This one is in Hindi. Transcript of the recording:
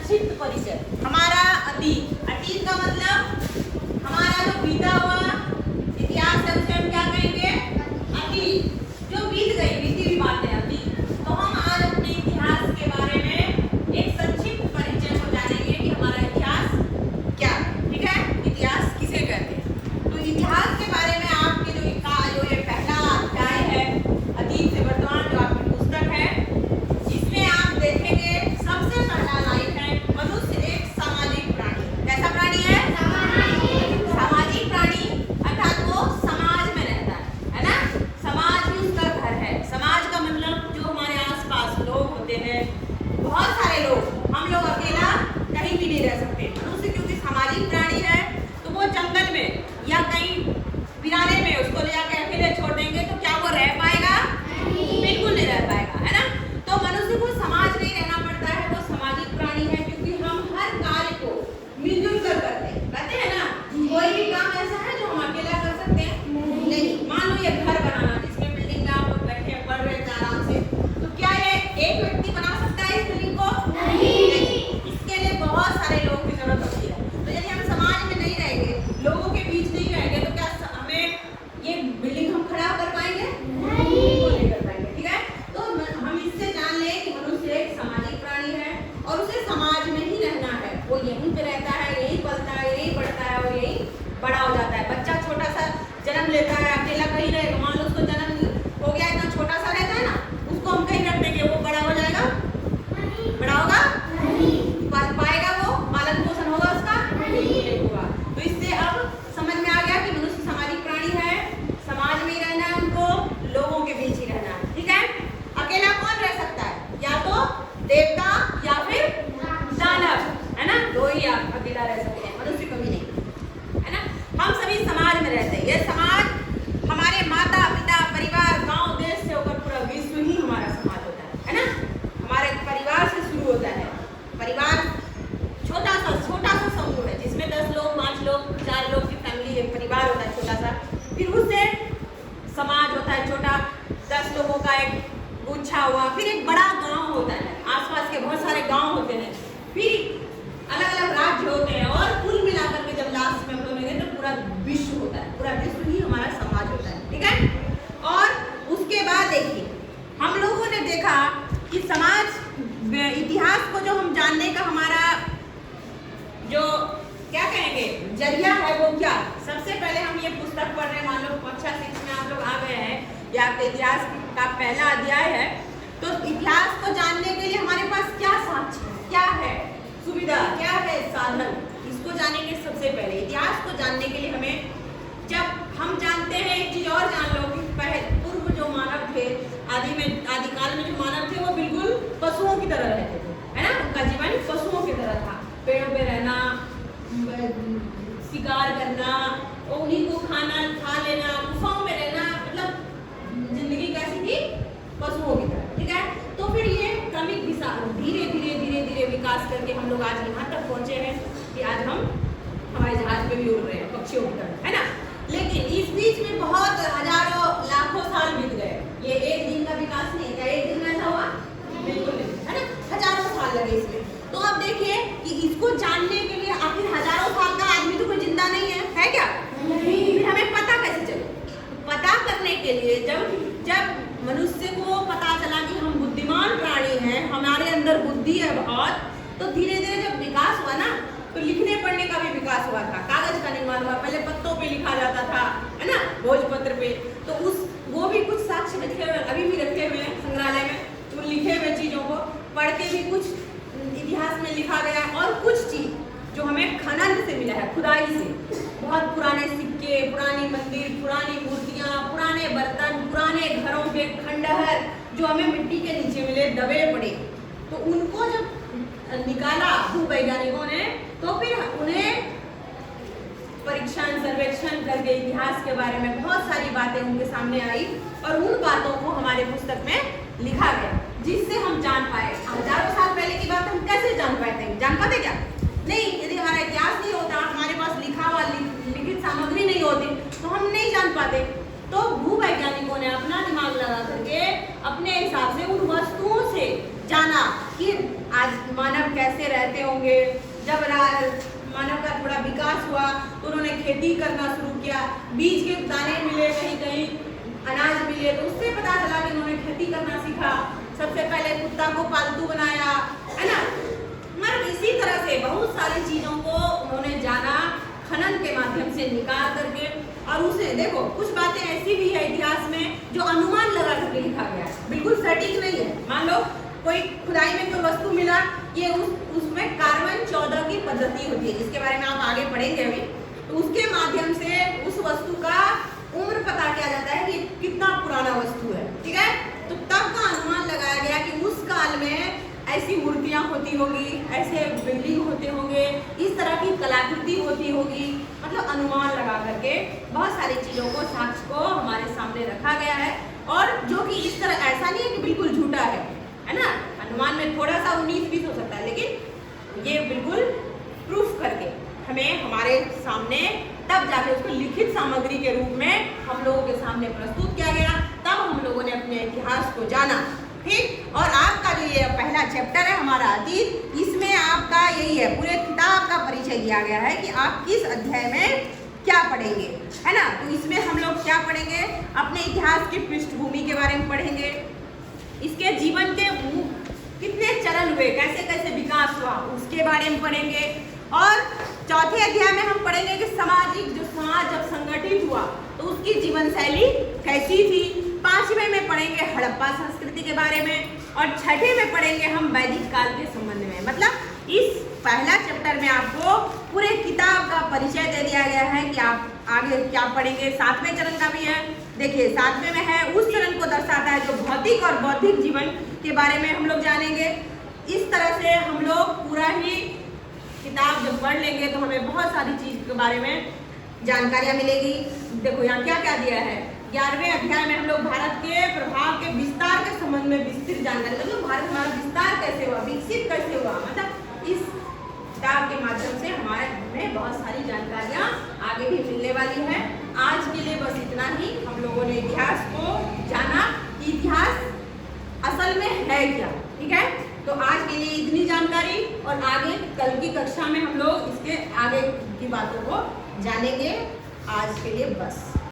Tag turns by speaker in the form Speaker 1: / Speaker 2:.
Speaker 1: संक्षिप्त परिचय। हमारा अतीत, अतीत का मतलब हमारा जो बीता हुआ इतिहास है उसे हम क्या कहेंगे? अतीत। जो बीत गई, बीती हुई बातें अतीत। तो हम आज अपने इतिहास के बारे में एक संक्षिप्त परिचय को जानेंगे कि हमारा इतिहास क्या है। ठीक है, इतिहास किसे कहते हैं। तो इतिहास के बारे में आपके जो ये पहला अध्याय है अतीत से वर्तमान, जो आपकी पुस्तक है, इसमें आप देखेंगे सबसे पहला लाइन है मनुष्य एक सामाजिक प्राणी। कैसा प्राणी है? सामाजिक प्राणी, अर्थात वो समाज में रहता है ना। समाज ही उसका घर है। समाज का मतलब जो हमारे आसपास लोग होते हैं, बहुत सारे लोग। हम लोग अकेला कहीं भी नहीं रह सकते। मनुष्य क्योंकि सामाजिक प्राणी है, तो वो जंगल में या कहीं वीराने में उसको ले जाकर अकेले छोड़ देंगे तो क्या वो रह पाएगा? बिल्कुल नहीं रह पाएगा, है ना। तो मनुष्य को समाज में रहना पड़ता है, वो सामाजिक प्राणी है, क्योंकि हम हर कार्य को मिलजुल कर करते हैं ना। कोई भी काम ऐसा है जो हम अकेला कर सकते हैं? नहीं। मान लो ये घर बनाना, जिसमें बिल्डिंग में आप लोग बैठे हैं, पढ़ रहे हैं आराम से, तो क्या ये एक व्यक्ति बना सकता है इस बिल्डिंग को? नहीं। इसके लिए बहुत सारे लोगों की जरूरत होती है। तो यदि हम समाज में नहीं रहेंगे, लोगों के बीच नहीं रहेंगे, तो क्या हमें ये बिल्डिंग हम खड़ा कर पाएंगे? नहीं कर पाएंगे। ठीक है, तो हम इससे जान लें कि मनुष्य एक सामाजिक प्राणी है और उसे समाज में ही रहना है। वो यहीं पे रहता है, यहीं पलता है, यहीं बढ़ता है और यहीं बड़ा हो जाता है। बच्चा छोटा सा जन्म लेता है, अकेला कहीं रहेगा। मान लो उसको जन्म हो गया, इतना छोटा सा रहता है ना, उसको हम कहीं रख देंगे, वो बड़ा हो जाएगा? बड़ा होगा? पाएगा वो? पालन पोषण होगा उसका? नहीं होगा। तो इससे अब समझ में आ गया कि मनुष्य सामाजिक प्राणी है, समाज में ही रहना है उनको, लोगों के बीच ही रहना है। ठीक है, अकेला कौन रह सकता है? या तो देवता या फिर दानव, है ना। दो ही आप अकेला रह सकते हैं, मनुष्य कभी नहीं, है ना। हम सभी समाज में रहते हैं। यह समाज हमारे माता पिता परिवार गांव देश से होकर पूरा विश्व ही हमारा समाज होता है ना। हमारे परिवार से शुरू होता है। परिवार छोटा सा समूह है, जिसमें 10 लोग 5 लोग 4 लोग की फैमिली, एक परिवार होता है छोटा सा। फिर उससे समाज होता है छोटा, 10 लोगों का एक गुच्छा हुआ। फिर एक बड़ा गांव होता है, आसपास के बहुत सारे गांव होते हैं। फिर अलग अलग राज्य होते हैं और कुल मिलाकर के जब लास्ट में हम लोग लेंगे तो पूरा विश्व होता है। पूरा विश्व ही हमारा समाज होता है। ठीक है, और उसके बाद देखिए हम लोगों ने देखा कि समाज इतिहास को जो हम जानने का हमारा जो क्या कहेंगे जरिया है वो क्या। सबसे पहले हम ये पुस्तक पढ़ रहे हैं, मान लो कक्षा 6 में आप लोग आ गए हैं, या आपके इतिहास का पहला अध्याय है। तो इतिहास को जानने के लिए हमारे पास क्या साक्ष्य है, क्या है सुविधा, क्या है साधन, इसको जानेंगे। सबसे पहले इतिहास को जानने के लिए हमें, जब हम जानते हैं एक चीज और जान लो कि पूर्व जो मानव थे, आदिकाल में जो मानव थे वो बिल्कुल पशुओं की तरह रहते थे, है ना। उनका जीवन पशुओं की तरह था। पेड़ों पे रहना, शिकार करना, उन्हीं को खाना खा लेना, गुफाओं में रहना, मतलब जिंदगी कैसी थी? पशुओं की तरह। ठीक है, तो फिर ये क्रमिक धीरे विकास करके हम लोग आज यहाँ तक पहुँचे हैं कि आज हम हवाई जहाज पे भी उड़ रहे हैं पक्षियों की तरह, है ना। लेकिन इस बीच में बहुत हजारों लाखों साल बीत गए। ये एक दिन का विकास नहीं है। क्या एक दिन में ऐसा हुआ? बिल्कुल नहीं, है ना। हजारों साल लगे इसमें। तो अब देखिए कि इसको जानने के लिए आखिर हजारों साल का आदमी तो कोई जिंदा नहीं है क्या? नहीं। फिर हमें पता कैसे चले? पता करने के लिए जब मनुष्य को पता चला कि हम बुद्धिमान प्राणी हैं, हमारे अंदर बुद्धि है बहुत, तो धीरे धीरे जब विकास हुआ ना, तो लिखने पढ़ने का भी विकास हुआ था। कागज का निर्माण हुआ। पहले पत्तों पे लिखा जाता था, है ना, भोजपत्र पे। तो वो भी कुछ साक्ष्य रखे हुए, अभी भी रखे हुए हैं संग्रहालय में। तो लिखे हुए चीजों को पढ़ के भी कुछ इतिहास में लिखा गया है, और कुछ चीज जो हमें खनन से मिला है, खुदाई से। बहुत पुराने सिक्के, पुरानी मंदिर, पुरानी मूर्तियां, पुराने बर्तन, पुराने घरों के खंडहर जो हमें मिट्टी के नीचे मिले, दबे पड़े। तो उनको जब निकाला भूवैज्ञानिकों ने, तो फिर उन्हें परीक्षण सर्वेक्षण करके इतिहास के बारे में बहुत सारी बातें उनके सामने आई, और उन बातों को हमारे पुस्तक में लिखा गया, जिससे हम जान पाए। हजारों साल पहले की बात हम कैसे जान पाते? जान पाते क्या? नहीं। यदि हमारा इतिहास नहीं होता, हमारे पास लिखा हुआ लिखित सामग्री नहीं होती, तो हम नहीं जान पाते। तो भूवैज्ञानिकों ने अपना दिमाग लगा करके अपने हिसाब से उन वस्तुओं से जाना कि आज मानव कैसे रहते होंगे। होंगे। जब मानव का थोड़ा विकास हुआ तो उन्होंने खेती करना शुरू किया, बीज के दाने मिले, कहीं कहीं अनाज मिले, तो उससे पता चला कि उन्होंने खेती करना सीखा। सबसे पहले कुत्ता को पालतू बनाया, है ना। मतलब इसी तरह से बहुत सारी चीजों को उन्होंने जाना, खनन के माध्यम से निकाल करके। और उसे देखो कुछ बातें ऐसी भी है इतिहास में जो अनुमान लगा करके लिखा गया है, बिल्कुल सटीक नहीं है। मान लो कोई खुदाई में कोई वस्तु मिला, ये उसमें कार्बन 14 की पद्धति होती है, जिसके बारे में आप आगे पढ़ेंगे अभी। तो उसके माध्यम से उस वस्तु का उम्र पता किया जाता है कि कितना पुराना वस्तु है, ठीक है। तो तब का अनुमान लगाया गया कि उस काल में ऐसी मूर्तियां होती होगी, ऐसे बिल्डिंग होते होंगे, इस तरह की कलाकृति होती होगी। मतलब अनुमान लगा करके बहुत सारी चीजों को, साक्ष्य को हमारे सामने रखा गया है। और जो कि इस तरह, ऐसा नहीं है कि बिल्कुल झूठा है ना। अनुमान में थोड़ा सा 19-20 हो सकता है, लेकिन ये बिल्कुल प्रूफ करके हमें हमारे सामने तब जाके उसको लिखित सामग्री के रूप में हम लोगों के सामने प्रस्तुत किया गया। तब हम लोगों ने अपने इतिहास को जाना, ठीक। और आपका जो ये पहला चैप्टर है हमारा अतीत, इसमें आपका यही है, पूरे किताब का परिचय दिया गया है कि आप किस अध्याय में क्या पढ़ेंगे, है ना। तो इसमें हम लोग क्या पढ़ेंगे, अपने इतिहास की पृष्ठभूमि के बारे में पढ़ेंगे, इसके जीवन के कितने चरण हुए, कैसे कैसे विकास हुआ, उसके बारे में पढ़ेंगे। और चौथे अध्याय में हम पढ़ेंगे कि सामाजिक, जो समाज जब संगठित हुआ तो उसकी जीवन शैली कैसी थी। पांचवें में पढ़ेंगे हड़प्पा संस्कृति के बारे में, और छठे में पढ़ेंगे हम वैदिक काल के संबंध में। मतलब इस पहला चैप्टर में आपको पूरे किताब का परिचय दे दिया गया है कि आप आगे क्या पढ़ेंगे। सातवें चरण का भी है, देखिए सातवें में है, उस चरण को दर्शाता है जो भौतिक और बौद्धिक जीवन के बारे में हम लोग जानेंगे। इस तरह से हम लोग पूरा ही किताब जब पढ़ लेंगे तो हमें बहुत सारी चीज के बारे में जानकारियां मिलेगी। देखो यहाँ क्या क्या दिया है, 11वें अध्याय में हम लोग भारत के प्रभाव के विस्तार के संबंध में विस्तृत जानकारी, मतलब भारत हमारा विस्तार कैसे हुआ, विकसित कैसे हुआ, मतलब इस किताब के माध्यम से हमें बहुत सारी जानकारियां आगे भी मिलने वाली है। आज के लिए बस इतना ही। हम लोगों ने इतिहास को जाना कि इतिहास असल में है क्या, ठीक है। तो आज के लिए इतनी जानकारी, और आगे कल की कक्षा में हम लोग इसके आगे की बातों को जानेंगे। आज के लिए बस।